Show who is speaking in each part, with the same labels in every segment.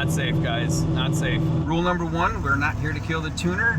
Speaker 1: Not safe, guys, not safe.
Speaker 2: Rule number one, we're not here to kill the tuner.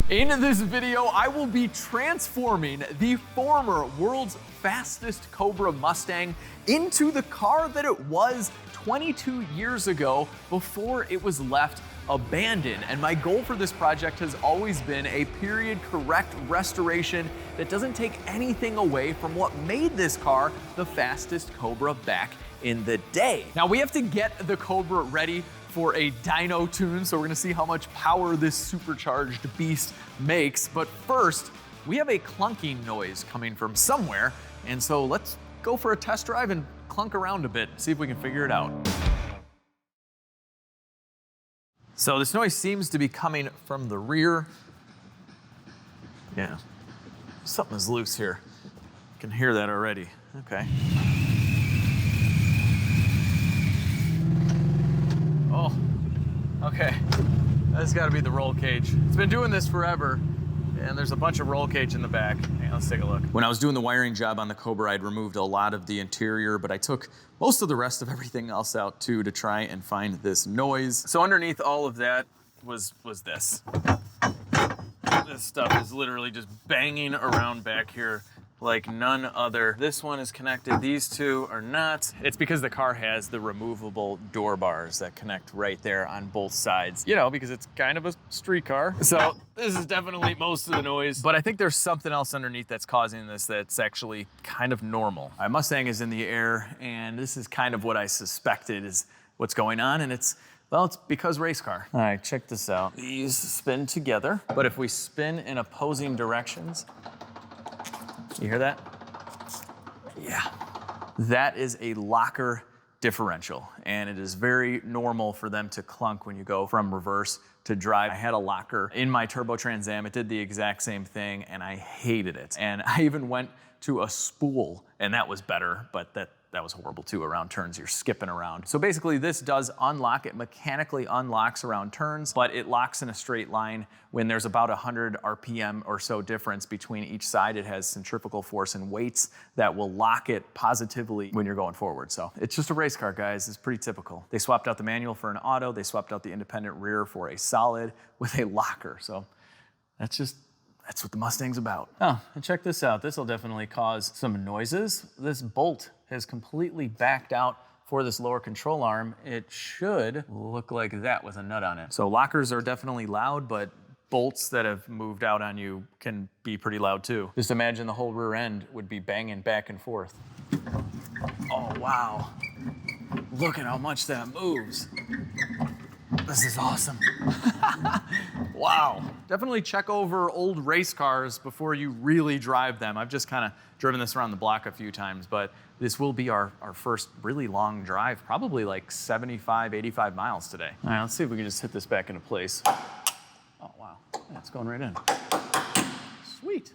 Speaker 1: In this video, I will be transforming the former world's fastest Cobra Mustang into the car that it was 22 years ago before it was left abandoned. And my goal for this project has always been a period correct restoration that doesn't take anything away from what made this car the fastest Cobra back in the day. Now we have to get the Cobra ready for a dyno tune, so we're gonna see how much power this supercharged beast makes. But first, we have a clunking noise coming from somewhere, and so let's go for a test drive and clunk around a bit, see if we can figure it out. So this noise seems to be coming from the rear. Yeah, something is loose here. I can hear that already, okay. Oh, okay. That's gotta be the roll cage. It's been doing this forever, and there's a bunch of roll cage in the back. Hey, let's take a look. When I was doing the wiring job on the Cobra, I'd removed a lot of the interior, but I took most of the rest of everything else out too to try and find this noise. So underneath all of that was this. This stuff is literally just banging around back here like none other. This one is connected, these two are not. It's because the car has the removable door bars that connect right there on both sides, you know, because it's kind of a street car. So this is definitely most of the noise, but I think there's something else underneath that's causing this that's actually kind of normal. My Mustang is in the air, and this is kind of what I suspected is what's going on, and it's because race car. All right, check this out. These spin together, but if we spin in opposing directions, you hear that? Yeah. That is a locker differential, and it is very normal for them to clunk when you go from reverse to drive. I had a locker in my Turbo Trans Am. It did the exact same thing, and I hated it. And I even went to a spool, and that was better, but that was horrible too. Around turns, you're skipping around. So basically this does unlock. It mechanically unlocks around turns, but it locks in a straight line when there's about 100 RPM or so difference between each side. It has centrifugal force and weights that will lock it positively when you're going forward. So it's just a race car, guys. It's pretty typical. They swapped out the manual for an auto. They swapped out the independent rear for a solid with a locker. So that's what the Mustang's about. Oh, and check this out. This will definitely cause some noises. This bolt has completely backed out for this lower control arm. It should look like that with a nut on it. So lockers are definitely loud, but bolts that have moved out on you can be pretty loud too. Just imagine the whole rear end would be banging back and forth. Oh, wow. Look at how much that moves. This is awesome. Wow. Definitely check over old race cars before you really drive them. I've just kind of driven this around the block a few times, but this will be our first really long drive, probably like 75, 85 miles today. All right, let's see if we can just hit this back into place. Oh, wow. Yeah, it's going right in. Sweet.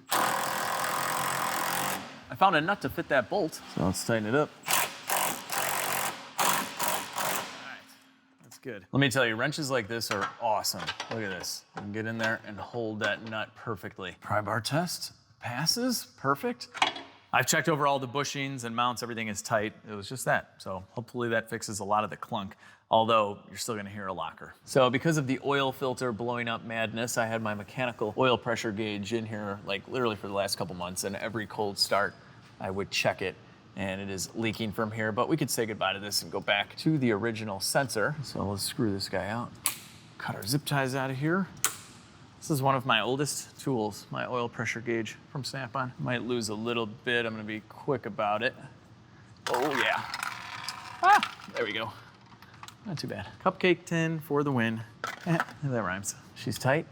Speaker 1: I found a nut to fit that bolt, so let's tighten it up. Good. Let me tell you, wrenches like this are awesome. Look at this. You can get in there and hold that nut perfectly. Pry bar test passes, perfect. I've checked over all the bushings and mounts, everything is tight. It was just that. So hopefully that fixes a lot of the clunk, although you're still gonna hear a locker. So because of the oil filter blowing up madness, I had my mechanical oil pressure gauge in here like literally for the last couple months, and every cold start I would check it, and it is leaking from here, but we could say goodbye to this and go back to the original sensor. So let's screw this guy out. Cut our zip ties out of here. This is one of my oldest tools, my oil pressure gauge from Snap-on. Might lose a little bit, I'm gonna be quick about it. Oh yeah. Ah, there we go. Not too bad. Cupcake tin for the win. That rhymes. She's tight.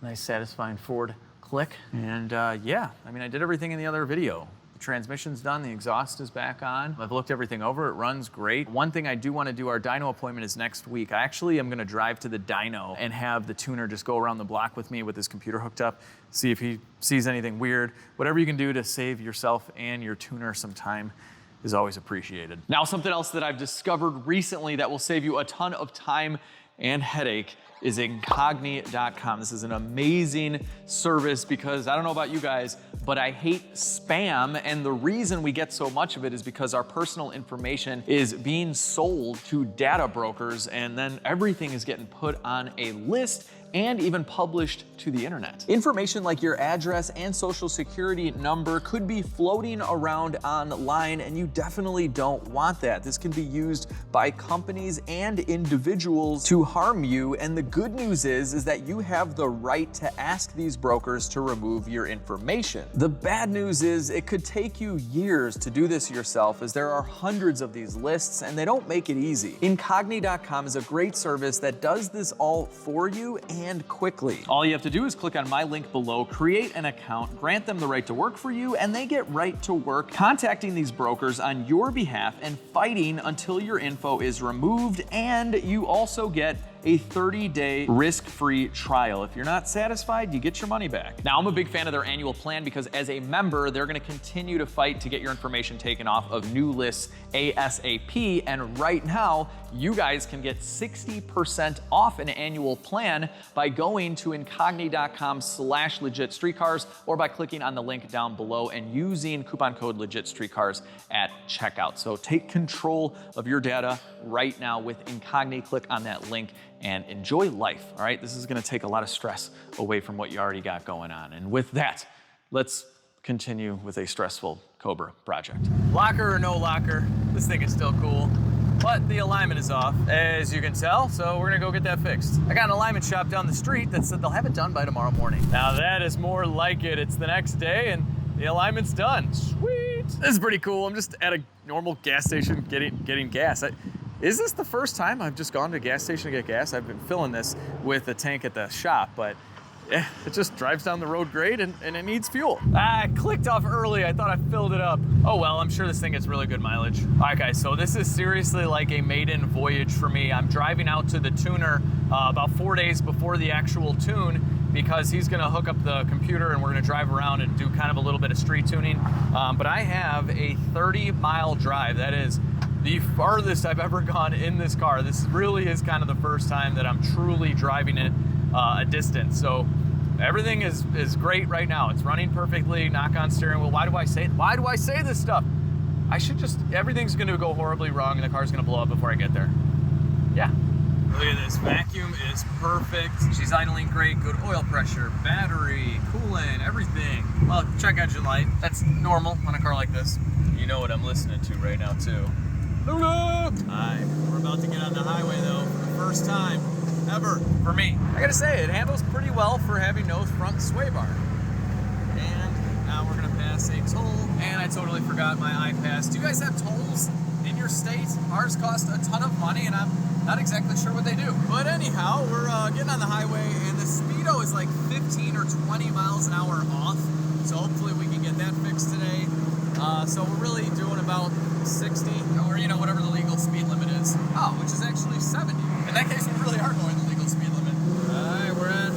Speaker 1: Nice satisfying forward click. And yeah, I mean, I did everything in the other video. Transmission's done, the exhaust is back on. I've looked everything over, it runs great. One thing I do want to do, our dyno appointment is next week. I actually am going to drive to the dyno and have the tuner just go around the block with me with his computer hooked up, see if he sees anything weird. Whatever you can do to save yourself and your tuner some time is always appreciated. Now, something else that I've discovered recently that will save you a ton of time and headache is incogni.com. This is an amazing service because I don't know about you guys, but I hate spam, and the reason we get so much of it is because our personal information is being sold to data brokers, and then everything is getting put on a list and even published to the internet. Information like your address and social security number could be floating around online, and you definitely don't want that. This can be used by companies and individuals to harm you, and the good news is that you have the right to ask these brokers to remove your information. The bad news is it could take you years to do this yourself, as there are hundreds of these lists and they don't make it easy. Incogni.com is a great service that does this all for you and quickly. All you have to do is click on my link below, create an account, grant them the right to work for you, and they get right to work contacting these brokers on your behalf and fighting until your info is removed, and you also get a 30-day risk-free trial. If you're not satisfied, you get your money back. Now, I'm a big fan of their annual plan because as a member, they're gonna continue to fight to get your information taken off of new lists ASAP, and right now, you guys can get 60% off an annual plan by going to incogni.com/legitstreetcars or by clicking on the link down below and using coupon code legitstreetcars at checkout. So take control of your data right now with Incogni. Click on that link and enjoy life, all right? This is gonna take a lot of stress away from what you already got going on. And with that, let's continue with a stressful Cobra project. Locker or no locker, this thing is still cool, but the alignment is off, as you can tell, so we're gonna go get that fixed. I got an alignment shop down the street that said they'll have it done by tomorrow morning. Now that is more like it. It's the next day and the alignment's done. Sweet. This is pretty cool. I'm just at a normal gas station getting gas. Is this the first time I've just gone to a gas station to get gas? I've been filling this with a tank at the shop, but it just drives down the road great and it needs fuel. I clicked off early. I thought I filled it up. Oh well, I'm sure this thing gets really good mileage. All right guys, so this is seriously like a maiden voyage for me. I'm driving out to the tuner about 4 days before the actual tune because he's gonna hook up the computer and we're gonna drive around and do kind of a little bit of street tuning. But I have a 30-mile drive. That is the farthest I've ever gone in this car. This really is kind of the first time that I'm truly driving it a distance. So everything is great right now. It's running perfectly, knock on steering wheel. Why do I say this stuff? I should just, everything's gonna go horribly wrong and the car's gonna blow up before I get there. Yeah. Look at this, vacuum is perfect. She's idling great, good oil pressure, battery, coolant, everything. Well, check engine light. That's normal on a car like this. You know what I'm listening to right now too. Load up! Alright, we're about to get on the highway though, for the first time ever for me. I gotta say, it handles pretty well for having no front sway bar. And now we're gonna pass a toll, and I totally forgot my iPass. Do you guys have tolls in your state? Ours cost a ton of money, and I'm not exactly sure what they do. But anyhow, we're getting on the highway, and the speedo is like 15 or 20 miles an hour off, so hopefully we can get that fixed today. So we're really doing about 60, or you know, whatever the legal speed limit is. Oh, which is actually 70. In that case, we really are going the legal speed limit. Alright, we're at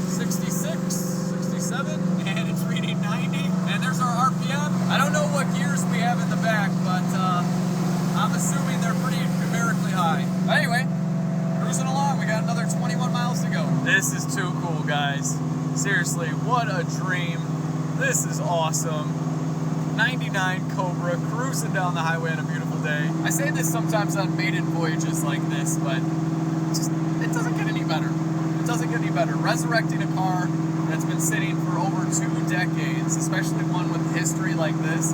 Speaker 1: 66, 67, and it's reading 90. And there's our RPM. I don't know what gears we have in the back, but I'm assuming they're pretty numerically high. But anyway, cruising along. We got another 21 miles to go. This is too cool, guys. Seriously, what a dream. This is awesome. 99 Cobra cruising down the highway on a beautiful day. I say this sometimes on maiden voyages like this, but it doesn't get any better. It doesn't get any better. Resurrecting a car that's been sitting for over 2 decades, especially one with history like this,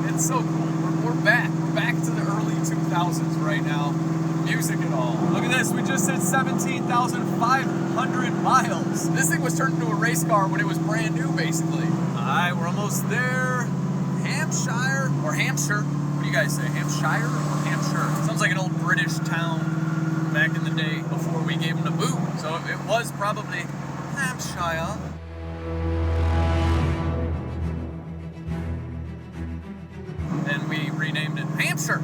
Speaker 1: it's so cool. We're back. We're back to the early 2000s right now. Music and all. Look at this. We just hit 17,500 miles. This thing was turned into a race car when it was brand new, basically. All right, we're almost there. Hampshire or Hampshire. What do you guys say? Hampshire or Hampshire? Sounds like an old British town back in the day before we gave them the boot. So it was probably Hampshire. Then we renamed it Hampshire.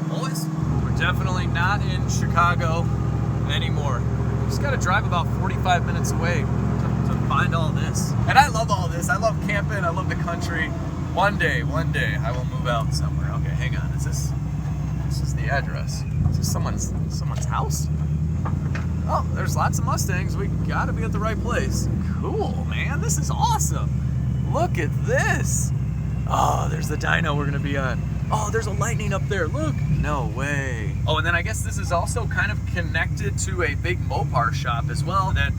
Speaker 1: Boys, we're definitely not in Chicago anymore. We just gotta drive about 45 minutes away to find all this. And I love all this. I love camping. I love the country. One day, I will move out somewhere. Okay, hang on. Is this the address? Is this someone's house? Oh, there's lots of Mustangs. We gotta be at the right place. Cool, man. This is awesome. Look at this. Oh, there's the dyno we're gonna be on. Oh, there's a Lightning up there. Look. No way. Oh, and then I guess this is also kind of connected to a big Mopar shop as well that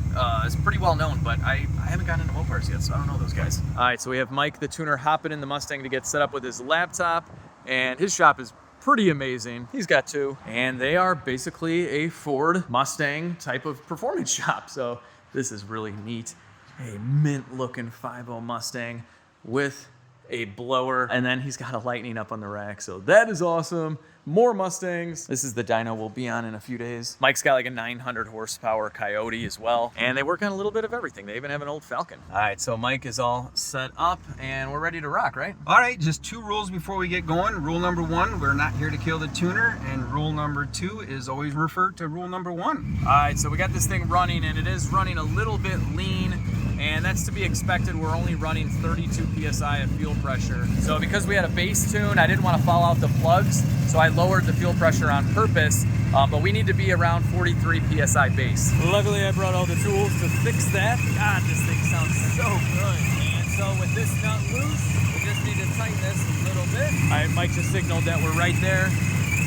Speaker 1: is pretty well known, but I haven't gotten into Mopars yet, so I don't know those guys. All right, so we have Mike, the tuner, hopping in the Mustang to get set up with his laptop, and his shop is pretty amazing. He's got two, and they are basically a Ford Mustang type of performance shop. So this is really neat. A mint looking 5.0 Mustang with a blower, and then he's got a Lightning up on the rack. So that is awesome. More Mustangs. This is the dyno we'll be on in a few days. Mike's got like a 900 horsepower Coyote as well. And they work on a little bit of everything. They even have an old Falcon. All right, so Mike is all set up and we're ready to rock, right?
Speaker 2: All right, just 2 rules before we get going. Rule number 1, we're not here to kill the tuner. And rule number 2 is always refer to rule number 1.
Speaker 1: All right, so we got this thing running, and it is running a little bit lean, and that's to be expected. We're only running 32 PSI of fuel pressure. So because we had a base tune, I didn't want to foul out the plugs, so I lowered the fuel pressure on purpose, but we need to be around 43 PSI base. Luckily, I brought all the tools to fix that. God, this thing sounds so good. And so with this nut loose, we just need to tighten this a little bit. All right, Mike just signaled that we're right there.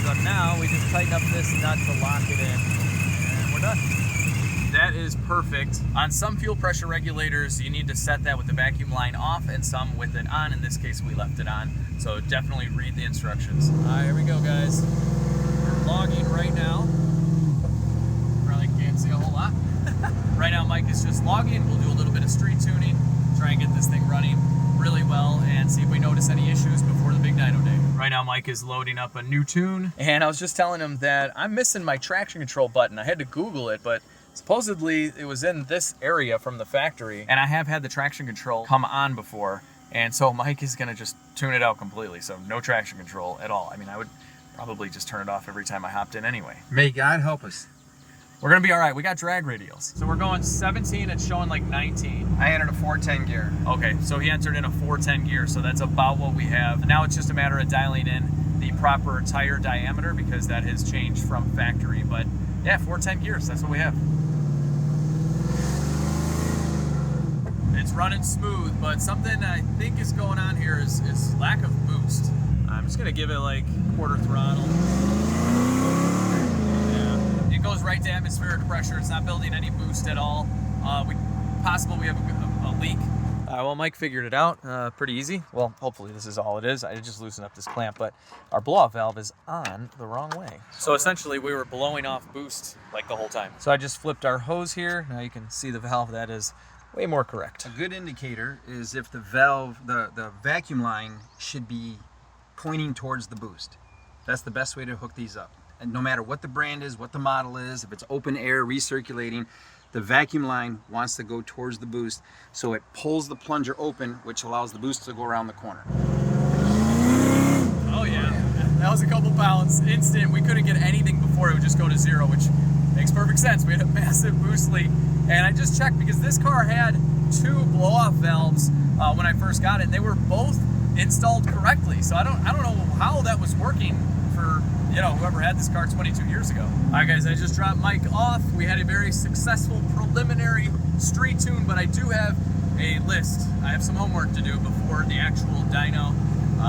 Speaker 1: So now we just tighten up this nut to lock it in, and we're done. That is perfect. On some fuel pressure regulators, you need to set that with the vacuum line off and some with it on. In this case, we left it on. So definitely read the instructions. All right, here we go, guys. We're logging right now. Probably can't see a whole lot. Right now, Mike is just logging. We'll do a little bit of street tuning, try and get this thing running really well and see if we notice any issues before the big dyno day. Right now, Mike is loading up a new tune. And I was just telling him that I'm missing my traction control button. I had to Google it, but supposedly it was in this area from the factory, and I have had the traction control come on before, and so Mike is gonna just tune it out completely, so no traction control at all. I mean, I would probably just turn it off every time I hopped in anyway.
Speaker 2: May God help us.
Speaker 1: We're gonna be all right. We got drag radials. So we're going 17, it's showing like 19.
Speaker 2: I entered a 410 gear.
Speaker 1: Okay, so he entered in a 410 gear, so that's about what we have. Now it's just a matter of dialing in the proper tire diameter because that has changed from factory, but yeah, 410 gears, that's what we have. It's running smooth, but something I think is going on here is lack of boost. I'm just gonna give it like quarter throttle. Yeah. It goes right to atmospheric pressure. It's not building any boost at all. We have a leak. Well, Mike figured it out pretty easy. Well, hopefully this is all it is. I just loosened up this clamp, but our blow-off valve is on the wrong way. So essentially we were blowing off boost like the whole time. So I just flipped our hose here. Now you can see the valve. That is way more correct.
Speaker 2: A good indicator is if the valve, the vacuum line should be pointing towards the boost. That's the best way to hook these up. And no matter what the brand is, what the model is, if it's open air, recirculating, the vacuum line wants to go towards the boost, so it pulls the plunger open, which allows the boost to go around the corner.
Speaker 1: Oh yeah, that was a couple pounds. Instant, we couldn't get anything before, it would just go to 0, which makes perfect sense. We had a massive boost leak. And I just checked because this car had 2 blow-off valves when I first got it, and they were both installed correctly. So I don't know how that was working for, you know, whoever had this car 22 years ago. All right, guys, I just dropped Mike off. We had a very successful preliminary street tune, but I do have a list. I have some homework to do before the actual dyno.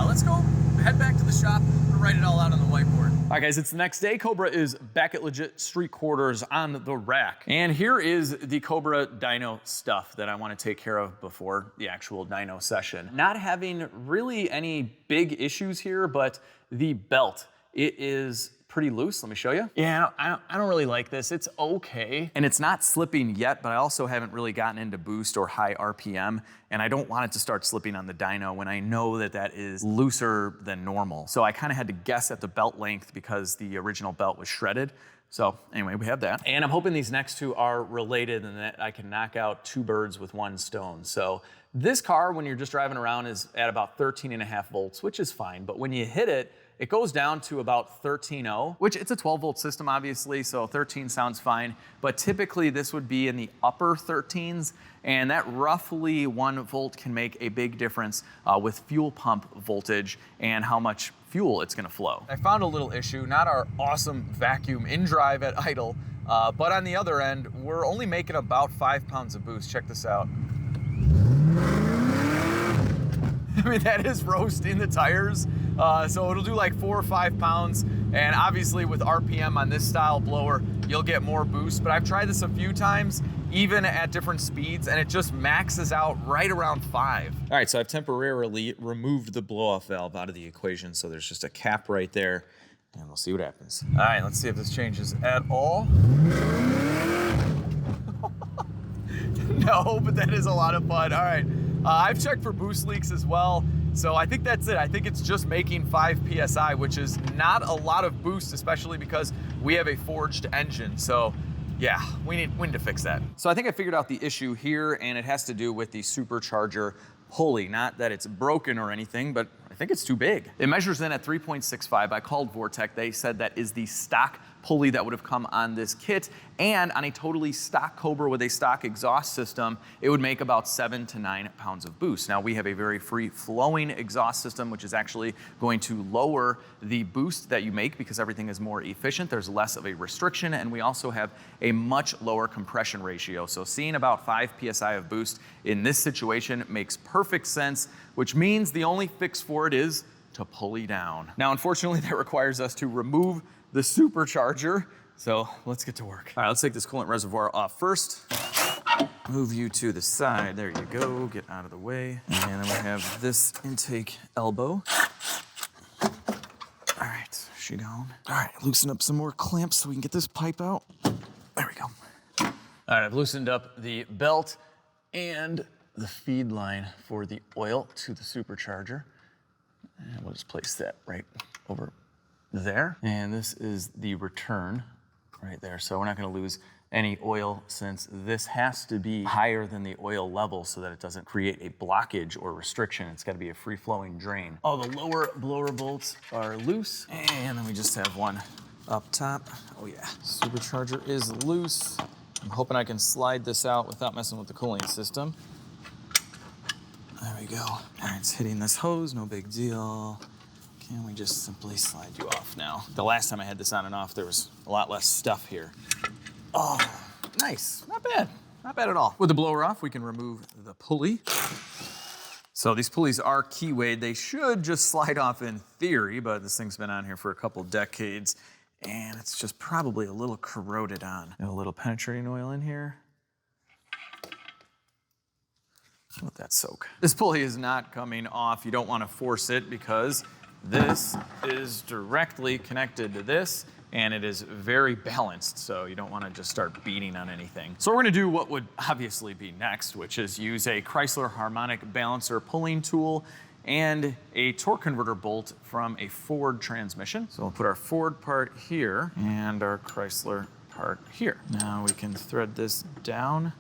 Speaker 1: Let's go head back to the shop and write it all out on the whiteboard. All right, guys, it's the next day. Cobra is back at legit street quarters on the rack. And here is the Cobra dyno stuff that I want to take care of before the actual dyno session. Not having really any big issues here, but the belt, it is pretty loose. Let me show you. Yeah, I don't really like this. It's okay. And it's not slipping yet, but I also haven't really gotten into boost or high RPM, and I don't want it to start slipping on the dyno when I know that that is looser than normal. So I kind of had to guess at the belt length because the original belt was shredded. So anyway, we have that. And I'm hoping these next two are related and that I can knock out 2 birds with 1 stone. So this car, when you're just driving around, is at about 13.5 volts, which is fine. But when you hit it, it goes down to about 13.0, which it's a 12 volt system, obviously, so 13 sounds fine. But typically this would be in the upper 13s, and that roughly 1 volt can make a big difference with fuel pump voltage and how much fuel it's gonna flow. I found a little issue, not our awesome vacuum in drive at idle, but on the other end, we're only making about 5 pounds of boost. Check this out. I mean, that is roasting the tires. So it'll do like 4 or 5 pounds. And obviously with RPM on this style blower, you'll get more boost. But I've tried this a few times, even at different speeds, and it just maxes out right around 5. All right, so I've temporarily removed the blow-off valve out of the equation. So there's just a cap right there, and we'll see what happens. All right, let's see if this changes at all. No, but that is a lot of fun. All right, I've checked for boost leaks as well. So I think that's it. I think it's just making 5 PSI, which is not a lot of boost, especially because we have a forged engine. So yeah, we need to fix that. So I think I figured out the issue here, and it has to do with the supercharger pulley. Not that it's broken or anything, but I think it's too big. It measures in at 3.65. I called Vortec. They said that is the stock pulley that would have come on this kit, and on a totally stock Cobra with a stock exhaust system, it would make about 7 to 9 pounds of boost. Now we have a very free flowing exhaust system, which is actually going to lower the boost that you make because everything is more efficient. There's less of a restriction, and we also have a much lower compression ratio. So seeing about 5 PSI of boost in this situation makes perfect sense, which means the only fix for it is to pulley down. Now, unfortunately, that requires us to remove the supercharger. So let's get to work. All right, let's take this coolant reservoir off first. Move you to the side. There you go. Get out of the way. And then we have this intake elbow. All right, she gone. All right, loosen up some more clamps so we can get this pipe out. There we go. All right, I've loosened up the belt and the feed line for the oil to the supercharger. And we'll just place that right over there. And this is the return right there. So we're not gonna lose any oil since this has to be higher than the oil level so that it doesn't create a blockage or restriction. It's gotta be a free-flowing drain. All the lower blower bolts are loose. And then we just have one up top. Oh yeah, supercharger is loose. I'm hoping I can slide this out without messing with the cooling system. There we go. All right, it's hitting this hose, no big deal. Can we just simply slide you off now? The last time I had this on and off, there was a lot less stuff here. Oh, nice, not bad. Not bad at all. With the blower off, we can remove the pulley. So these pulleys are keywayed. They should just slide off in theory, but this thing's been on here for a couple decades, and it's just probably a little corroded on. A little penetrating oil in here. Let that soak. This pulley is not coming off. You don't want to force it because this is directly connected to this, and it is very balanced, so you don't want to just start beating on anything. So we're going to do what would obviously be next, which is use a Chrysler harmonic balancer pulling tool and a torque converter bolt from a Ford transmission. So we'll put our Ford part here and our Chrysler part here. Now we can thread this down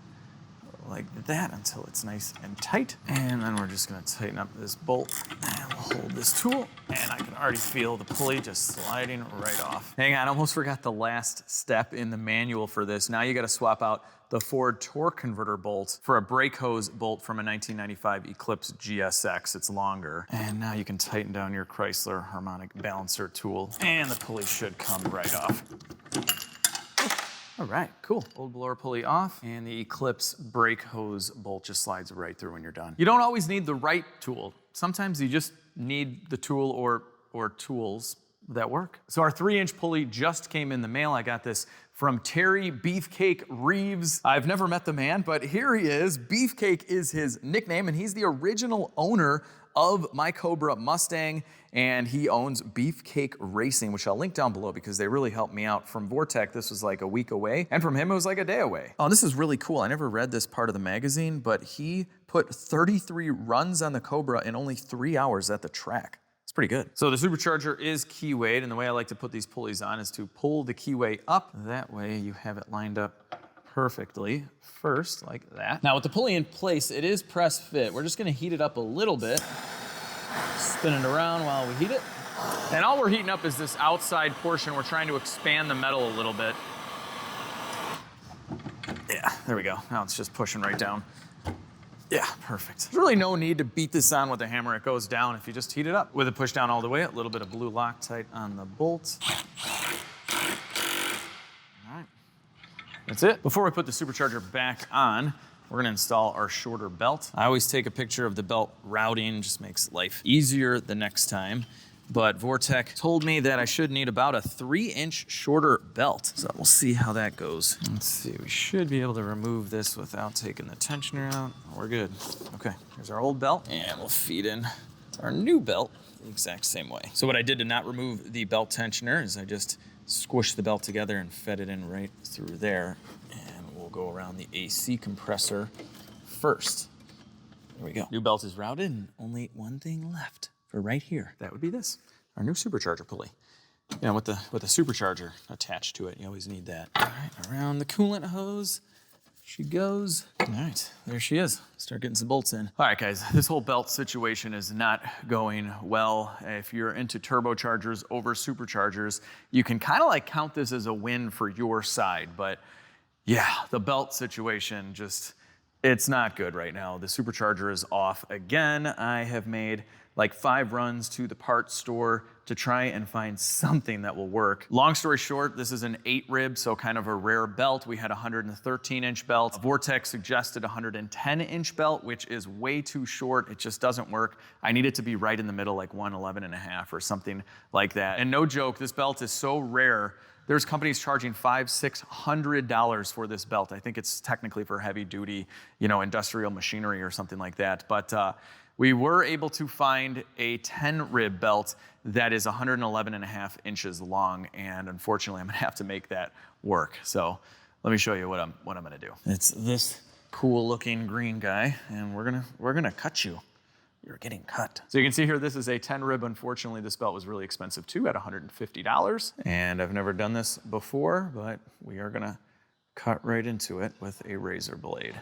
Speaker 1: like that until it's nice and tight. And then we're just gonna tighten up this bolt and we'll hold this tool, and I can already feel the pulley just sliding right off. Hang on, I almost forgot the last step in the manual for this. Now you gotta swap out the Ford torque converter bolt for a brake hose bolt from a 1995 Eclipse GSX. It's longer. And now you can tighten down your Chrysler harmonic balancer tool, and the pulley should come right off. All right, cool. Old blower pulley off, and the Eclipse brake hose bolt just slides right through when you're done. You don't always need the right tool. Sometimes you just need the tool or tools that work. So our 3-inch pulley just came in the mail. I got this from Terry Beefcake Reeves. I've never met the man, but here he is. Beefcake is his nickname, and he's the original owner of my Cobra Mustang, and he owns Beefcake Racing, which I'll link down below because they really helped me out. From Vortec, this was like a week away, and from him, it was like a day away. Oh, this is really cool. I never read this part of the magazine, but he put 33 runs on the Cobra in only 3 hours at the track. It's pretty good. So the supercharger is keywayed, and the way I like to put these pulleys on is to pull the keyway up. That way you have it lined up perfectly first, like that. Now with the pulley in place, it is press fit. We're just gonna heat it up a little bit. Spin it around while we heat it. And all we're heating up is this outside portion. We're trying to expand the metal a little bit. Yeah, there we go. Now it's just pushing right down. Yeah, perfect. There's really no need to beat this on with a hammer. It goes down if you just heat it up. With it pushed down all the way, a little bit of blue Loctite on the bolt. All right, that's it. Before we put the supercharger back on, we're gonna install our shorter belt. I always take a picture of the belt routing, just makes life easier the next time. But Vortec told me that I should need about a 3-inch shorter belt. So we'll see how that goes. Let's see, we should be able to remove this without taking the tensioner out. We're good. Okay, here's our old belt, and we'll feed in our new belt the exact same way. So what I did to not remove the belt tensioner is I just squished the belt together and fed it in right through there. And we'll go around the AC compressor first. There we go. New belt is routed, and only one thing left for right here. That would be this, our new supercharger pulley. You know, with the supercharger attached to it, you always need that. All right, around the coolant hose she goes. All right, there she is. Start getting some bolts in. All right, guys, this whole belt situation is not going well. If you're into turbochargers over superchargers, you can kind of like count this as a win for your side, but yeah, the belt situation just, it's not good right now. The supercharger is off again. I have made like 5 runs to the parts store to try and find something that will work. Long story short, this is an 8-rib, so kind of a rare belt. We had a 113-inch belt. Vortec suggested a 110-inch belt, which is way too short. It just doesn't work. I need it to be right in the middle, like 111.5 or something like that. And no joke, this belt is so rare. There's companies charging $500-600 for this belt. I think it's technically for heavy duty, you know, industrial machinery or something like that. But we were able to find a 10-rib belt that is 111.5 inches long, and unfortunately, I'm gonna have to make that work. So let me show you what I'm gonna do. It's this cool-looking green guy, and we're gonna cut you. You're getting cut. So you can see here, this is a 10-rib. Unfortunately, this belt was really expensive too, at $150. And I've never done this before, but we are gonna cut right into it with a razor blade.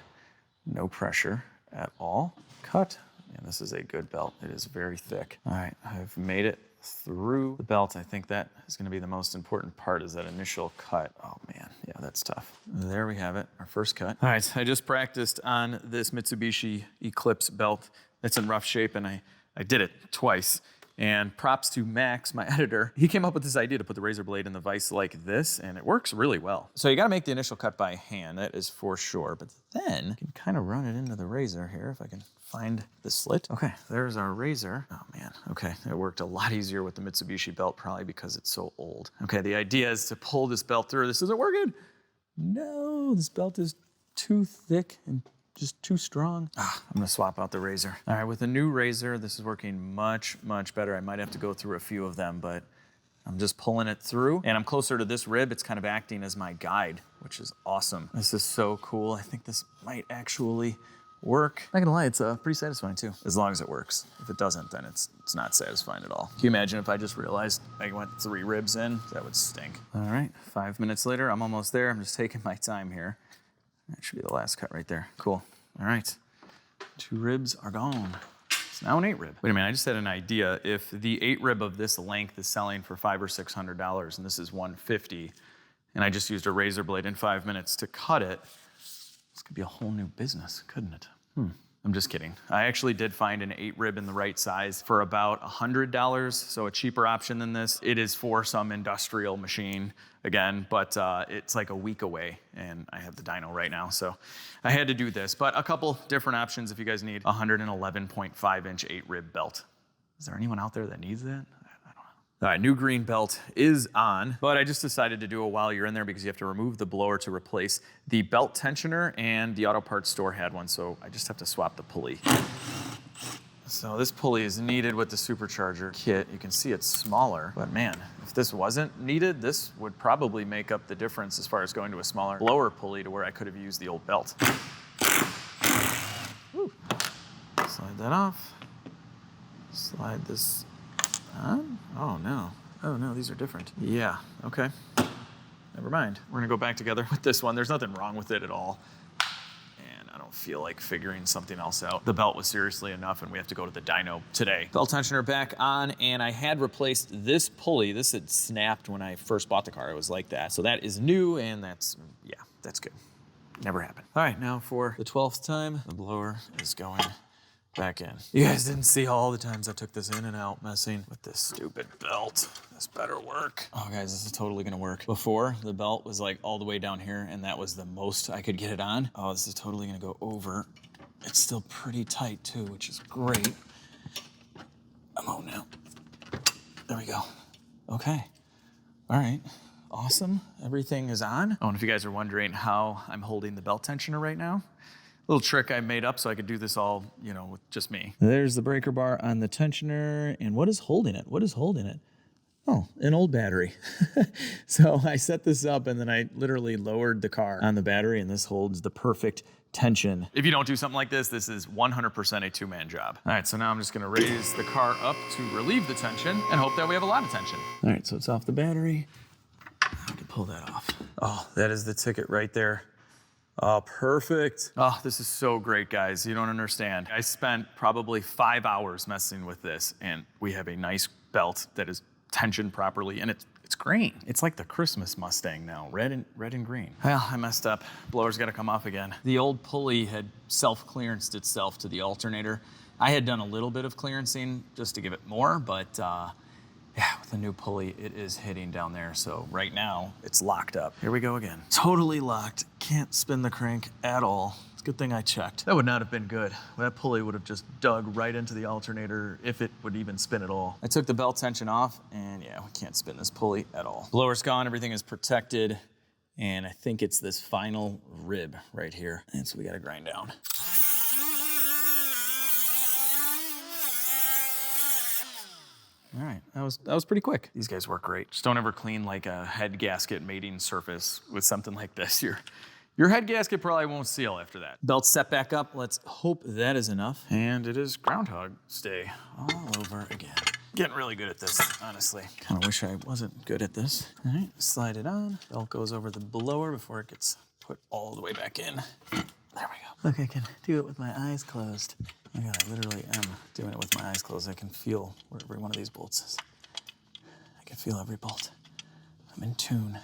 Speaker 1: No pressure at all. Cut. And this is a good belt. It is very thick. All right, I've made it through the belt. I think that is gonna be the most important part, is that initial cut. Oh man, yeah, that's tough. There we have it, our first cut. All right, I just practiced on this Mitsubishi Eclipse belt. It's in rough shape, and I did it twice. And props to Max, my editor. He came up with this idea to put the razor blade in the vise like this, and it works really well. So you gotta make the initial cut by hand, that is for sure. But then you can kind of run it into the razor here, if I can find the slit. Okay, there's our razor. Oh man, okay, it worked a lot easier with the Mitsubishi belt, probably because it's so old. Okay, the idea is to pull this belt through. This isn't working. No, this belt is too thick and just too strong. I'm gonna swap out the razor. All right, with the new razor, this is working much, much better. I might have to go through a few of them, but I'm just pulling it through, and I'm closer to this rib. It's kind of acting as my guide, which is awesome. This is so cool. I think this might actually work. Not gonna lie, it's pretty satisfying too, as long as it works. If it doesn't, then it's not satisfying at all. Can you imagine if I just realized I went 3 ribs in? That would stink. All right, 5 minutes later, I'm almost there. I'm just taking my time here. That should be the last cut right there. Cool. All right, 2 ribs are gone. It's now an 8-rib. Wait a minute, I just had an idea. If the 8-rib of this length is selling for $500 or $600, and this is $150, and I just used a razor blade in 5 minutes to cut it, this could be a whole new business, couldn't it? I'm just kidding. I actually did find an 8-rib in the right size for about $100, so a cheaper option than this. It is for some industrial machine, again, but it's like a week away, and I have the dyno right now, so I had to do this. But a couple different options if you guys need a 111.5-inch 8-rib belt. Is there anyone out there that needs that? All right, new green belt is on, but I just decided to do it while you're in there because you have to remove the blower to replace the belt tensioner, and the auto parts store had one, so I just have to swap the pulley. So this pulley is needed with the supercharger kit. You can see it's smaller, but man, if this wasn't needed, this would probably make up the difference as far as going to a smaller blower pulley to where I could have used the old belt. Woo. Slide that off. Slide this on? Oh no, these are different. Yeah, okay. Never mind. We're gonna go back together with this one. There's nothing wrong with it at all. And I don't feel like figuring something else out. The belt was seriously enough, and we have to go to the dyno today. Belt tensioner back on, and I had replaced this pulley. This had snapped when I first bought the car. It was like that. So that is new, and that's good. Never happened. All right, now for the 12th time, the blower is going back in. You guys didn't see all the times I took this in and out messing with this stupid belt. This better work. Oh guys, this is totally gonna work. Before, the belt was like all the way down here and that was the most I could get it on. Oh, this is totally gonna go over. It's still pretty tight too, which is great. I'm on now. There we go. Okay. All right. Awesome. Everything is on. I don't know if you guys are wondering how I'm holding the belt tensioner right now. Little trick I made up so I could do this all, you know, with just me. There's the breaker bar on the tensioner. And what is holding it? What is holding it? Oh, an old battery. So I set this up and then I literally lowered the car on the battery and this holds the perfect tension. If you don't do something like this, this is 100% a two-man job. All right, so now I'm just gonna raise the car up to relieve the tension and hope that we have a lot of tension. All right, so it's off the battery. I can pull that off. Oh, that is the ticket right there. Oh, perfect. Oh, this is so great, guys. You don't understand. I spent probably 5 hours messing with this, and we have a nice belt that is tensioned properly, and it's green. It's like the Christmas Mustang now, red and green. Well, I messed up. Blower's gotta come off again. The old pulley had self-clearanced itself to the alternator. I had done a little bit of clearancing just to give it more, but yeah, with the new pulley, it is hitting down there. So right now, it's locked up. Here we go again. Totally locked. Can't spin the crank at all. It's a good thing I checked. That would not have been good. That pulley would have just dug right into the alternator if it would even spin at all. I took the belt tension off and yeah, we can't spin this pulley at all. Blower's gone, everything is protected. And I think it's this final rib right here. And so we gotta grind down. All right, that was pretty quick. These guys work great. Just don't ever clean like a head gasket mating surface with something like this. Your head gasket probably won't seal after that. Belt set back up. Let's hope that is enough. And it is Groundhog Day all over again. Getting really good at this, honestly. Kind of wish I wasn't good at this. All right, slide it on. Belt goes over the blower before it gets put all the way back in. There we go. Look, I can do it with my eyes closed. Oh my God, I literally am doing it with my eyes closed. I can feel where every one of these bolts is. I can feel every bolt. I'm in tune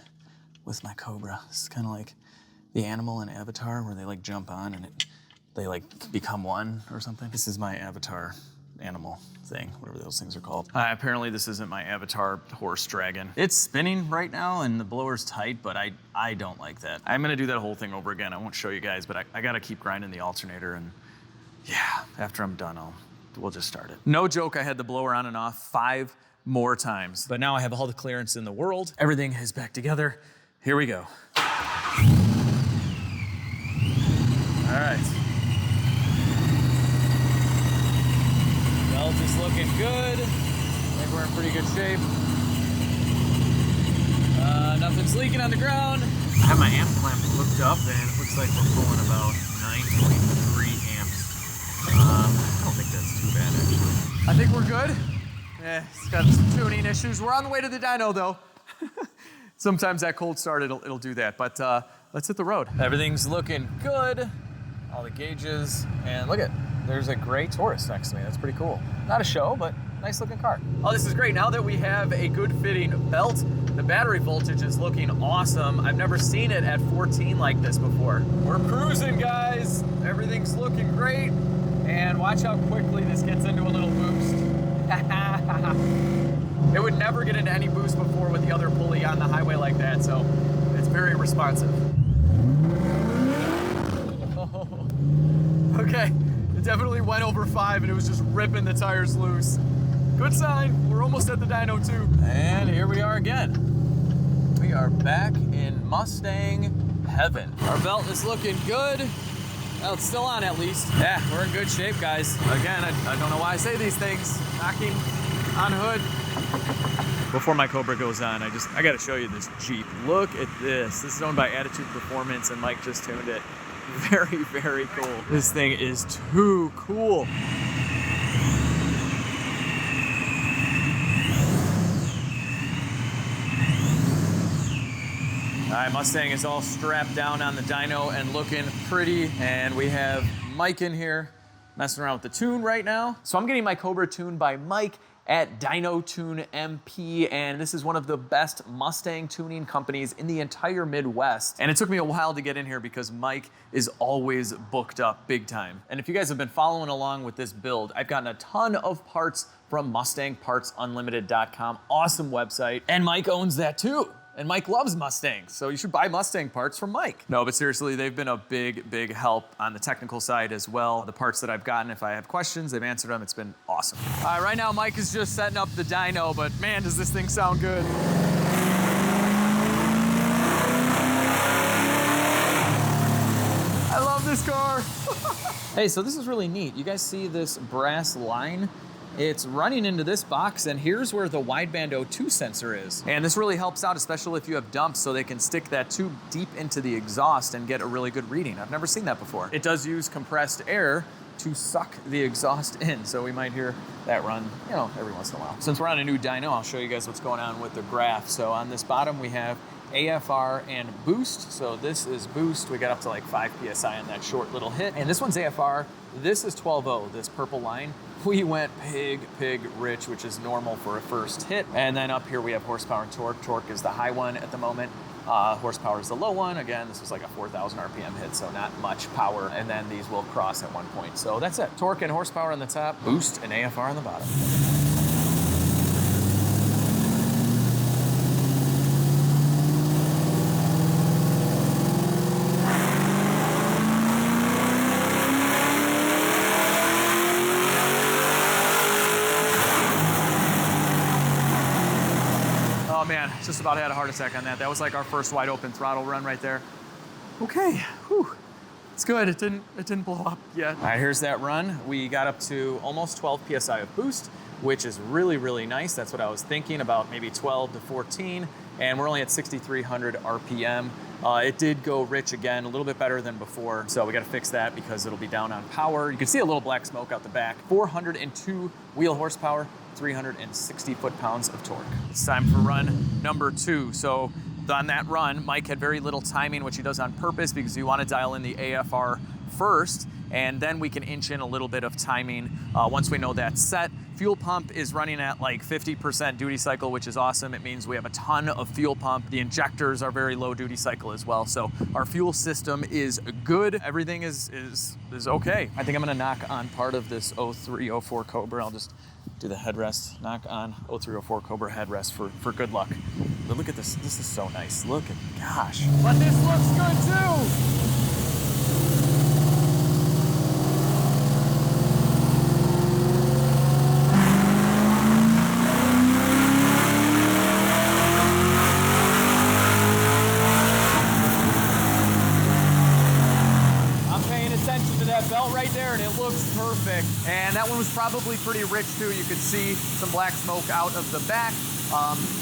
Speaker 1: with my Cobra. This is kind of like the animal in Avatar where they like jump on and they like become one or something. This is my Avatar animal thing, whatever those things are called. Apparently this isn't my Avatar horse dragon. It's spinning right now and the blower's tight, but I don't like that. I'm gonna do that whole thing over again. I won't show you guys, but I gotta keep grinding the alternator and yeah, after I'm done, we'll just start it. No joke, I had the blower on and off 5 more times, but now I have all the clearance in the world. Everything is back together. Here we go. All right. Belt is looking good. I think we're in pretty good shape. Nothing's leaking on the ground. I have my amp clamp hooked up and it looks like we're pulling about 9.3 amps. I don't think that's too bad actually. I think we're good. Yeah, it's got some tuning issues. We're on the way to the dyno though. Sometimes that cold start, it'll do that, but let's hit the road. Everything's looking good. All the gauges, and look at, there's a gray Taurus next to me. That's pretty cool. Not a show, but nice looking car. Oh, this is great. Now that we have a good fitting belt, the battery voltage is looking awesome. I've never seen it at 14 like this before. We're cruising, guys. Everything's looking great. And watch how quickly this gets into a little boost. It would never get into any boost before with the other pulley on the highway like that, so it's very responsive. Okay, it definitely went over 5 and it was just ripping the tires loose. Good sign, we're almost at the dyno too. And here we are again. We are back in Mustang heaven. Our belt is looking good. Well, it's still on at least. Yeah, we're in good shape, guys. Again, I don't know why I say these things. Knocking on hood. Before my Cobra goes on, I gotta show you this Jeep. Look at this. This is owned by Attitude Performance and Mike just tuned it. Very, very cool. This thing is too cool. All right, Mustang is all strapped down on the dyno and looking pretty. And we have Mike in here messing around with the tune right now. So I'm getting my Cobra tuned by Mike at Dyno Tune MP, and this is one of the best Mustang tuning companies in the entire Midwest. And it took me a while to get in here because Mike is always booked up big time. And if you guys have been following along with this build, I've gotten a ton of parts from MustangPartsUnlimited.com. Awesome website. And Mike owns that too. And Mike loves Mustangs, so you should buy Mustang parts from Mike. No, but seriously, they've been a big, big help on the technical side as well. The parts that I've gotten, if I have questions, they've answered them. It's been awesome. All right, right now Mike is just setting up the dyno, but man, does this thing sound good. I love this car. Hey, so this is really neat. You guys see this brass line? It's running into this box, and here's where the wideband O2 sensor is. And this really helps out, especially if you have dumps, so they can stick that tube deep into the exhaust and get a really good reading. I've never seen that before. It does use compressed air to suck the exhaust in, so we might hear that run, you know, every once in a while. Since we're on a new dyno, I'll show you guys what's going on with the graph. So on this bottom, we have AFR and boost. So this is boost. We got up to like 5 PSI on that short little hit. And this one's AFR. This is 12.0, this purple line. We went pig rich, which is normal for a first hit. And then up here we have horsepower and torque. Torque is the high one at the moment. Horsepower is the low one. Again, this was like a 4,000 RPM hit, so not much power. And then these will cross at one point. So that's it. Torque and horsepower on the top, boost and AFR on the bottom. Oh man, just about had a heart attack on that. That was like our first wide open throttle run right there. Okay, whew. It's good, it didn't blow up yet. All right, here's that run. We got up to almost 12 PSI of boost, which is really, really nice. That's what I was thinking about, maybe 12 to 14. And we're only at 6,300 RPM. It did go rich again, a little bit better than before. So we gotta fix that because it'll be down on power. You can see a little black smoke out the back. 402 wheel horsepower, 360 foot-pounds of torque. It's time for run number 2. So on that run, Mike had very little timing, which he does on purpose because you want to dial in the AFR first, and then we can inch in a little bit of timing once we know that's set. Fuel pump is running at like 50% duty cycle, which is awesome. It means we have a ton of fuel pump. The injectors are very low duty cycle as well. So our fuel system is good. Everything is okay. I think I'm gonna knock on part of this 0304 Cobra. I'll just do the headrest, knock on 0304 Cobra headrest for good luck. But look at this, this is so nice. Look at, gosh. But this looks good too. Belt right there, and it looks perfect. And that one was probably pretty rich too. You could see some black smoke out of the back.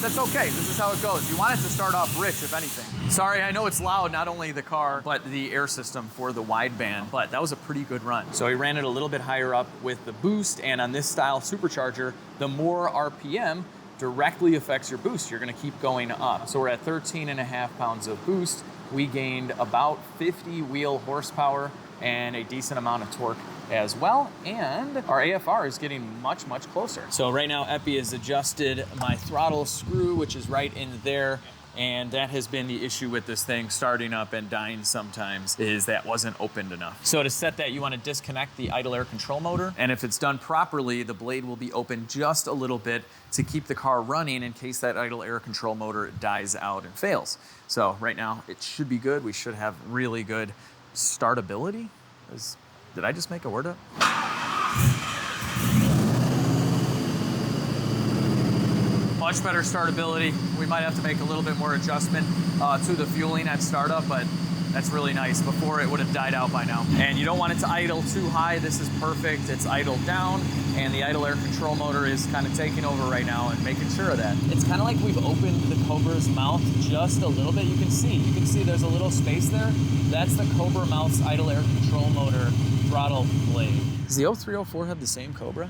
Speaker 1: That's okay, this is how it goes. You want it to start off rich, if anything. Sorry, I know it's loud, not only the car, but the air system for the wideband, but that was a pretty good run. So we ran it a little bit higher up with the boost, and on this style supercharger, the more RPM directly affects your boost. You're gonna keep going up. So we're at 13.5 pounds of boost. We gained about 50 wheel horsepower and a decent amount of torque as well. And our AFR is getting much, much closer. So right now, Epi has adjusted my throttle screw, which is right in there. And that has been the issue with this thing starting up and dying sometimes, is that wasn't opened enough. So to set that, you want to disconnect the idle air control motor. And if it's done properly, the blade will be open just a little bit to keep the car running in case that idle air control motor dies out and fails. So right now, it should be good. We should have really good startability. Did I just make a word up? Much better startability. We might have to make a little bit more adjustment to the fueling at startup, but that's really nice. Before, it would have died out by now. And you don't want it to idle too high. This is perfect. It's idled down, and the idle air control motor is kind of taking over right now and making sure of that. It's kind of like we've opened the Cobra's mouth just a little bit. You can see there's a little space there. That's the Cobra mouth's idle air control motor throttle blade. Does the 0304 have the same Cobra?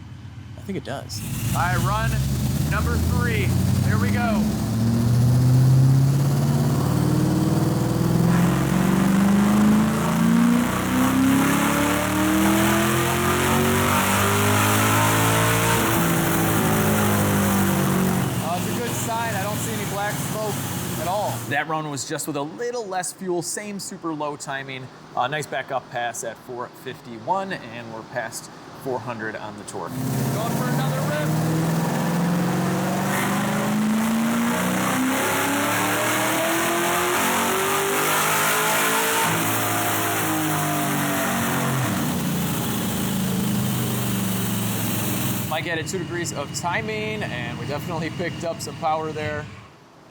Speaker 1: I think it does. All right, run number 3. Here we go. down was just with a little less fuel, same super low timing. Nice backup pass at 451, and we're past 400 on the torque. Going for another rip. Mike added 2 degrees of timing, and we definitely picked up some power there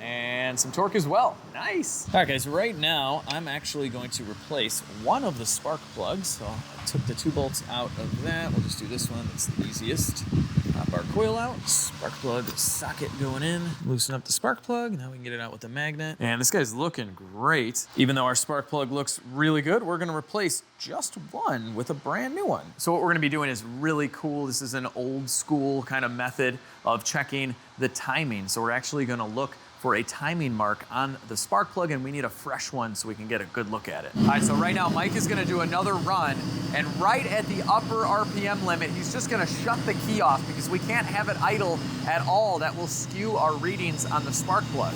Speaker 1: and some torque as well. Nice. All right, guys, right now I'm actually going to replace one of the spark plugs. So I took the 2 bolts out of that. We'll just do this one, that's the easiest. Pop our coil out, spark plug socket going in, loosen up the spark plug. Now we can get it out with the magnet. And this guy's looking great. Even though our spark plug looks really good, we're gonna replace just one with a brand new one. So what we're gonna be doing is really cool. This is an old school kind of method of checking the timing. So we're actually gonna look for a timing mark on the spark plug, and we need a fresh one so we can get a good look at it. All right, so right now Mike is gonna do another run, and right at the upper RPM limit, he's just gonna shut the key off because we can't have it idle at all. That will skew our readings on the spark plug.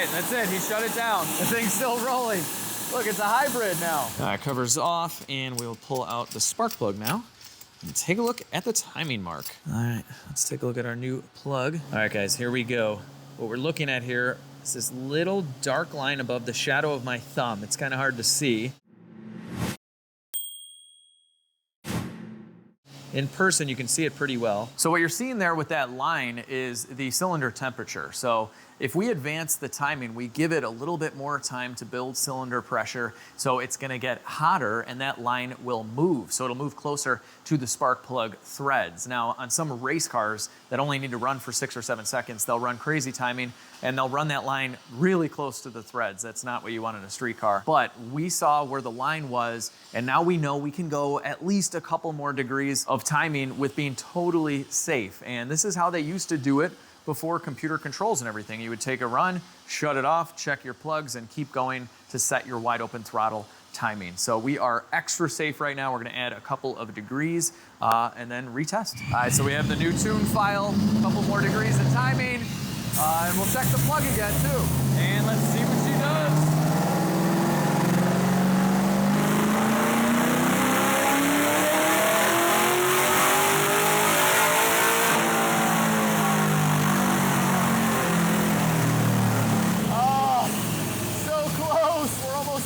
Speaker 1: That's it, he shut it down. The thing's still rolling. Look, it's a hybrid now. Cover's off, and we'll pull out the spark plug now and take a look at the timing mark. All right, let's take a look at our new plug. All right, guys, here we go. What we're looking at here is this little dark line above the shadow of my thumb. It's kind of hard to see. In person, you can see it pretty well. So what you're seeing there with that line is the cylinder temperature. So if we advance the timing, we give it a little bit more time to build cylinder pressure, so it's gonna get hotter and that line will move. So it'll move closer to the spark plug threads. Now, on some race cars that only need to run for 6 or 7 seconds, they'll run crazy timing and they'll run that line really close to the threads. That's not what you want in a street car. But we saw where the line was, and now we know we can go at least a couple more degrees of timing with being totally safe. And this is how they used to do it before computer controls and everything. You would take a run, shut it off, check your plugs, and keep going to set your wide open throttle timing. So we are extra safe right now. We're gonna add a couple of degrees and then retest. All right, so we have the new tune file, a couple more degrees of timing, and we'll check the plug again too. And let's see what she does.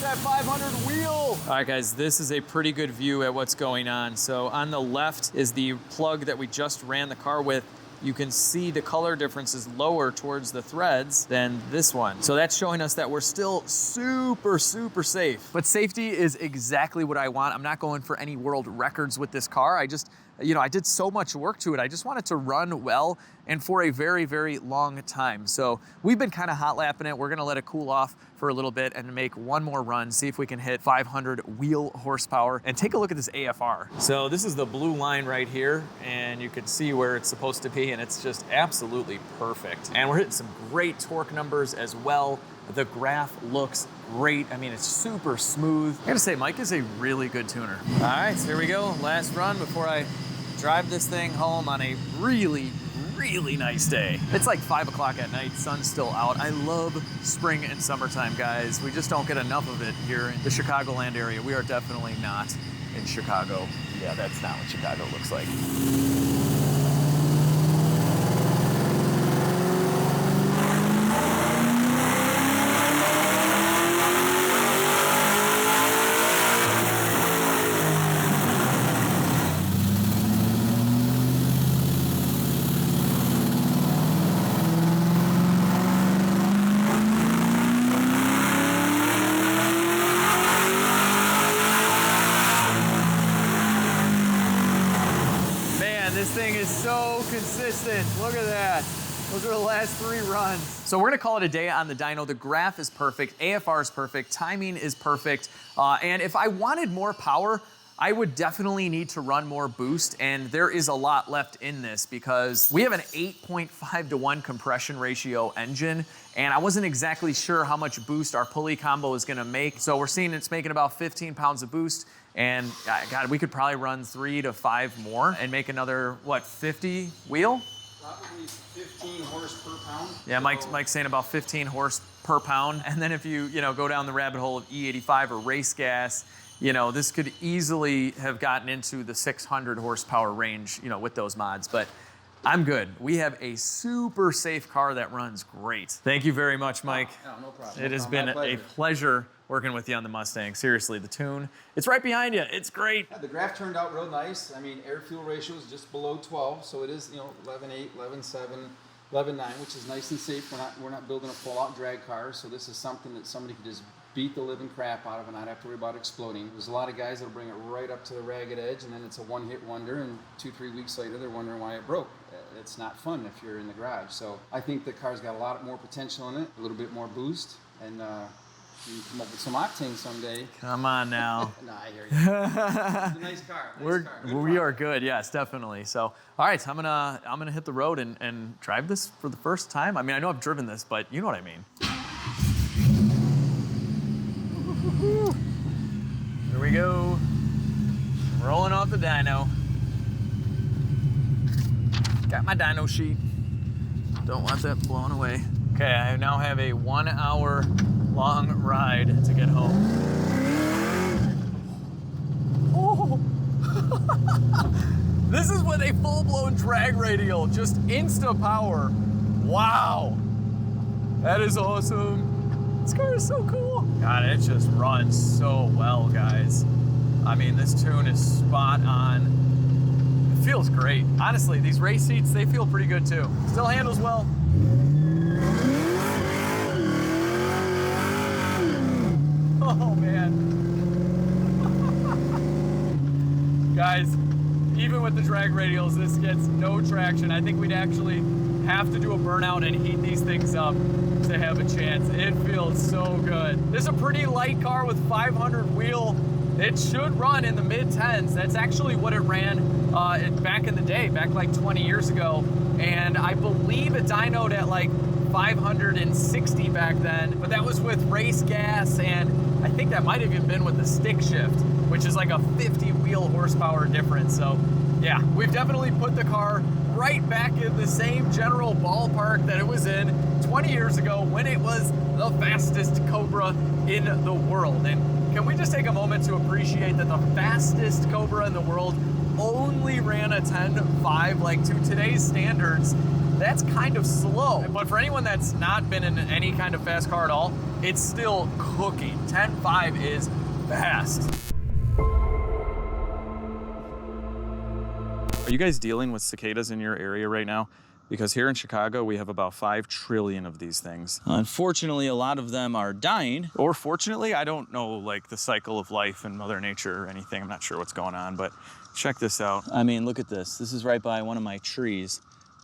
Speaker 1: At 500 wheel. All right, guys, this is a pretty good view at what's going on. So on the left is the plug that we just ran the car with. You can see the color difference is lower towards the threads than this one. So that's showing us that we're still super, super safe. But safety is exactly what I want. I'm not going for any world records with this car. I just, I did so much work to it. I just want it to run well and for a very, very long time. So we've been kind of hot lapping it. We're gonna let it cool off for a little bit and make one more run, see if we can hit 500 wheel horsepower, and take a look at this AFR. So this is the blue line right here, and you can see where it's supposed to be, and it's just absolutely perfect. And we're hitting some great torque numbers as well. The graph looks great. I mean, it's super smooth. I gotta say, Mike is a really good tuner. All right, so here we go. Last run before I drive this thing home on a really, really nice day. It's like 5 o'clock at night, sun's still out. I love spring and summertime, guys. We just don't get enough of it here in the Chicagoland area. We are definitely not in Chicago. Yeah, that's not what Chicago looks like. This thing is so consistent. Look at that. Those are the last 3 runs. So we're gonna call it a day on the dyno. The graph is perfect, AFR is perfect, timing is perfect. And if I wanted more power, I would definitely need to run more boost, and there is a lot left in this because we have an 8.5-to-1 compression ratio engine, and I wasn't exactly sure how much boost our pulley combo is gonna make. So we're seeing it's making about 15 pounds of boost, and God, we could probably run 3 to 5 more and make another, what, 50 wheel?
Speaker 2: Probably 15 horse per pound.
Speaker 1: Yeah, Mike's saying about 15 horse per pound. And then if you go down the rabbit hole of E85 or race gas, this could easily have gotten into the 600 horsepower range, with those mods. But I'm good. We have a super safe car that runs great. Thank you very much, Mike.
Speaker 2: No problem.
Speaker 1: It has been a pleasure working with you on the Mustang. Seriously, the tune, it's right behind you. It's great.
Speaker 2: Yeah, the graph turned out real nice. I mean, air-fuel ratio is just below 12, so it is, 11.8, 11.7, 11.9, which is nice and safe. We're not building a full-out drag car, so this is something that somebody could just beat the living crap out of and not have to worry about exploding. There's a lot of guys that'll bring it right up to the ragged edge, and then it's a one-hit wonder, and 2-3 weeks later they're wondering why it broke. It's not fun if you're in the garage. So I think the car's got a lot more potential in it, a little bit more boost, and you can come up with some octane someday.
Speaker 1: Come on now.
Speaker 2: Nah, I hear you. It's a nice car.
Speaker 1: We are good, yes, definitely. So, all right, I'm gonna hit the road and drive this for the first time. I mean, I know I've driven this, but you know what I mean. Here we go. Rolling off the dyno. Got my dyno sheet. Don't want that blown away. Okay, I now have a 1 hour long ride to get home. Oh. This is with a full-blown drag radial, just insta power. Wow. That is awesome. This car is so cool. God, it just runs so well, guys. I mean, this tune is spot on. It feels great. Honestly, these race seats, they feel pretty good too. Still handles well. Oh, man. Guys, even with the drag radials, this gets no traction. I think we'd actually have to do a burnout and heat these things up to have a chance. It feels so good. This is a pretty light car with 500 wheel. It should run in the mid-10s. That's actually what it ran back in the day, back like 20 years ago. And I believe it dynoed at like 560 back then, but that was with race gas, and I think that might have even been with the stick shift, which is like a 50 wheel horsepower difference. So yeah, we've definitely put the car right back in the same general ballpark that it was in 20 years ago when it was the fastest Cobra in the world. And can we just take a moment to appreciate that the fastest Cobra in the world only ran a 10.5, like to today's standards, that's kind of slow. But for anyone that's not been in any kind of fast car at all, it's still cooking. 10.5 is fast. Are you guys dealing with cicadas in your area right now? Because here in Chicago, we have about 5 trillion of these things. Unfortunately, a lot of them are dying. Or fortunately, I don't know like the cycle of life and Mother Nature or anything. I'm not sure what's going on, but check this out. I mean, look at this. This is right by one of my trees.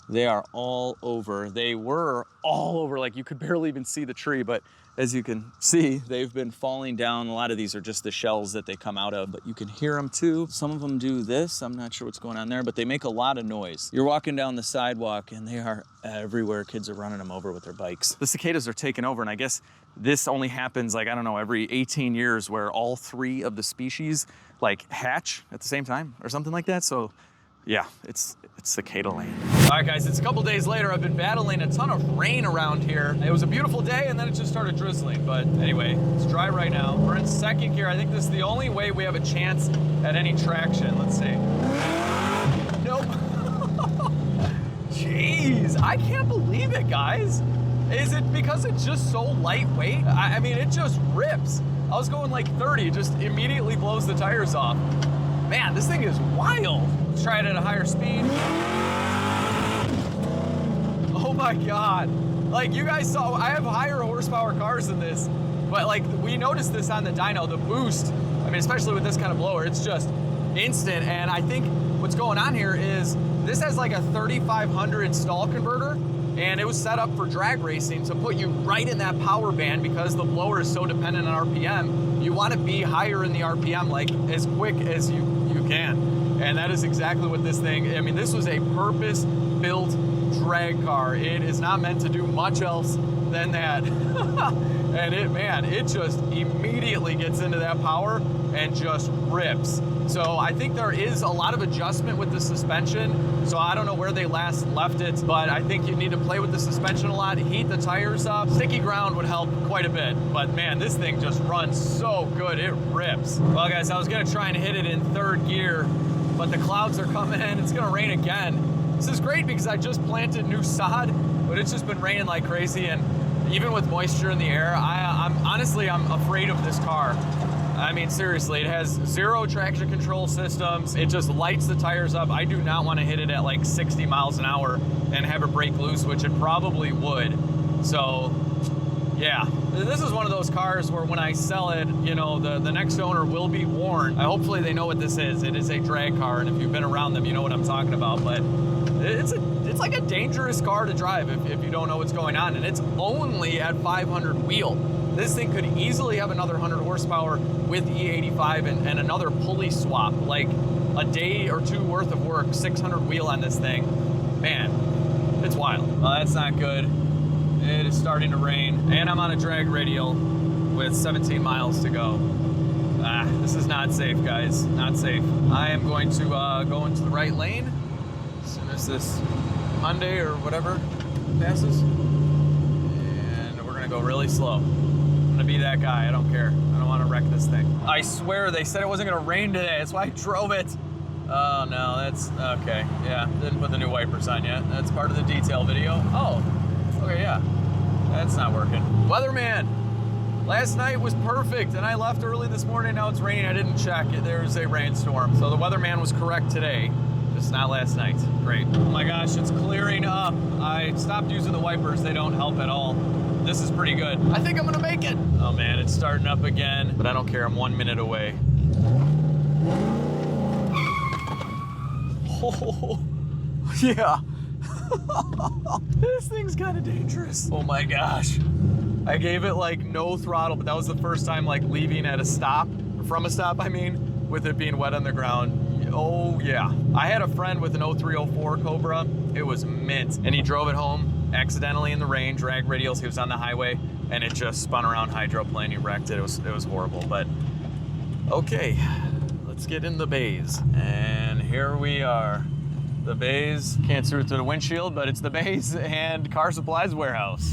Speaker 1: They are all over. They were all over, like you could barely even see the tree, but as you can see, they've been falling down. A lot of these are just the shells that they come out of, but you can hear them too. Some of them do this. I'm not sure what's going on there, but they make a lot of noise. You're walking down the sidewalk and they are everywhere. Kids are running them over with their bikes. The cicadas are taking over, and I guess this only happens like, I don't know, every 18 years where all 3 of the species like hatch at the same time or something like that. So yeah, it's cicada land. All right, guys, it's a couple days later. I've been battling a ton of rain around here. It was a beautiful day, and then it just started drizzling. But anyway, it's dry right now. We're in second gear. I think this is the only way we have a chance at any traction. Let's see. Nope. Jeez, I can't believe it, guys. Is it because it's just so lightweight? I mean, it just rips. I was going like 30, it just immediately blows the tires off. Man, this thing is wild. Let's try it at a higher speed. Oh my God. Like you guys saw, I have higher horsepower cars than this, but like we noticed this on the dyno, the boost, I mean, especially with this kind of blower, it's just instant. And I think what's going on here is this has like a 3500 stall converter, and it was set up for drag racing to put you right in that power band because the blower is so dependent on RPM. you want to be higher in the RPM, like as quick as you can. And that is exactly what this thing, I mean, this was a purpose-built drag car. It is not meant to do much else than that. And it just immediately gets into that power and just rips. So I think there is a lot of adjustment with the suspension. So I don't know where they last left it, but I think you need to play with the suspension a lot, heat the tires up. Sticky ground would help quite a bit, but man, this thing just runs so good, it rips. Well guys, I was gonna try and hit it in third gear, but the clouds are coming in, it's gonna rain again. This is great because I just planted new sod, but it's just been raining like crazy, and even with moisture in the air, I'm honestly afraid of this car. I mean, seriously, it has 0 traction control systems. It just lights the tires up. I do not want to hit it at like 60 miles an hour and have it break loose, which it probably would. So, yeah, this is one of those cars where when I sell it, you know, the next owner will be warned. Hopefully they know what this is. It is a drag car, and if you've been around them, you know what I'm talking about. But it's like a dangerous car to drive if you don't know what's going on, and it's only at 500 wheel. This thing could easily have another 100 horsepower with E85 and another pulley swap, like a day or two worth of work, 600 wheel on this thing. Man, it's wild. Well, that's not good. It is starting to rain, and I'm on a drag radial with 17 miles to go. This is not safe, guys, not safe. I am going to go into the right lane as soon as this Hyundai or whatever passes, and we're gonna go really slow. I'm gonna be that guy, I don't care. I don't wanna wreck this thing. I swear they said it wasn't gonna rain today, that's why I drove it. Oh no, that's, okay, yeah, didn't put the new wipers on yet. That's part of the detail video. Oh, okay, yeah, that's not working. Weatherman, last night was perfect, and I left early this morning, now it's raining, I didn't check. There's a rainstorm, so the weatherman was correct today, just not last night. Great. Oh my gosh, it's clearing up. I stopped using the wipers, they don't help at all. This is pretty good. I think I'm gonna make it. Oh man, it's starting up again, but I don't care, I'm 1 minute away. Oh, yeah. This thing's kind of dangerous. Oh my gosh. I gave it like no throttle, but that was the first time like leaving at a stop, from a stop I mean, with it being wet on the ground. Oh yeah. I had a friend with an 0304 Cobra. It was mint, and he drove it home accidentally in the rain, drag radials. He was on the highway, and it just spun around hydroplane. He wrecked it. It was horrible. But okay, let's get in the bays. And here we are. The bays. Can't see it through the windshield, but it's the bays and Car Supplies warehouse.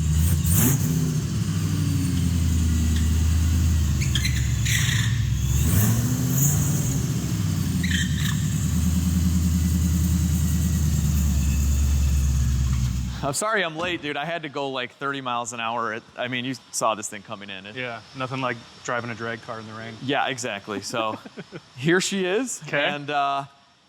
Speaker 1: I'm sorry I'm late, dude. I had to go like 30 miles an hour. I mean, you saw this thing coming in.
Speaker 3: Yeah, nothing like driving a drag car in the rain.
Speaker 1: Yeah, exactly. So here she is.
Speaker 3: Okay.
Speaker 1: And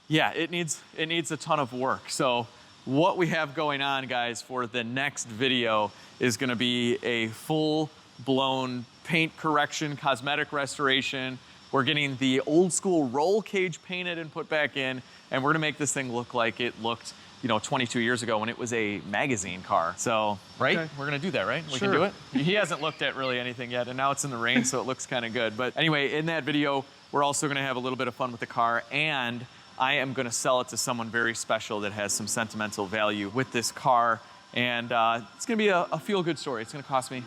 Speaker 1: yeah, it needs a ton of work. So what we have going on, guys, for the next video is gonna be a full-blown paint correction, cosmetic restoration. We're getting the old school roll cage painted and put back in, and we're gonna make this thing look like it looked, you know, 22 years ago when it was a magazine car. So, right?
Speaker 3: Okay.
Speaker 1: We're gonna do that, right? We
Speaker 3: Sure.
Speaker 1: can do it? He hasn't looked at really anything yet, and now it's in the rain, so it looks kind of good. But anyway, in that video, we're also gonna have a little bit of fun with the car, and I am gonna sell it to someone very special that has some sentimental value with this car. And it's gonna be a feel-good story. It's gonna cost me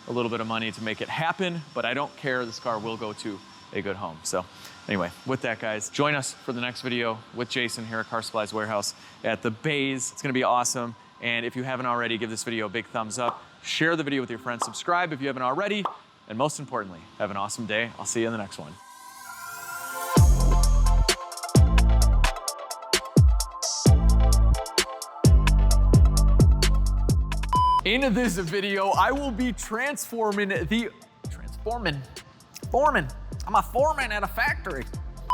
Speaker 1: a little bit of money to make it happen, but I don't care. This car will go to a good home. So anyway, with that, guys, join us for the next video with Jason here at Car Supplies Warehouse at the bays. It's gonna be awesome. And if you haven't already, give this video a big thumbs up. Share the video with your friends. Subscribe if you haven't already. And most importantly, have an awesome day. I'll see you in the next one. In this video, I will be transforming. I'm a foreman at a factory.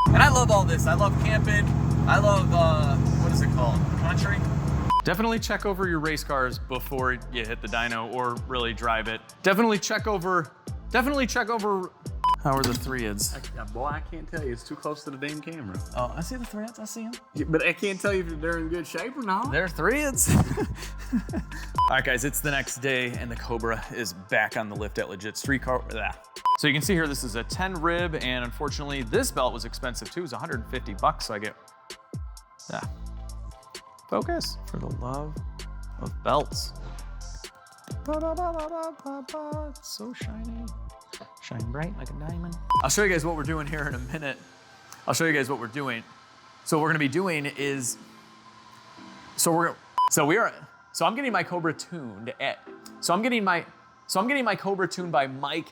Speaker 1: And I love all this. I love camping. I love, what is it called? Country? Definitely check over your race cars before you hit the dyno or really drive it. Definitely check over, How are the threads?
Speaker 4: Boy, I can't tell you. It's too close to the damn camera.
Speaker 1: Oh, I see the threads. I see them.
Speaker 4: Yeah, but I can't tell you if they're in good shape or not.
Speaker 1: They're threads. All right, guys, it's the next day, and the Cobra is back on the lift at Legit Street Car. So you can see here, this is a 10 rib, and unfortunately, this belt was expensive too. It was 150 bucks, so I get, focus for the love of belts. It's so shiny. Shine bright like a diamond. I'll show you guys what we're doing here in a minute. I'll show you guys what we're doing. So what we're gonna be doing is, I'm getting my Cobra tuned at, I'm getting my Cobra tuned by Mike.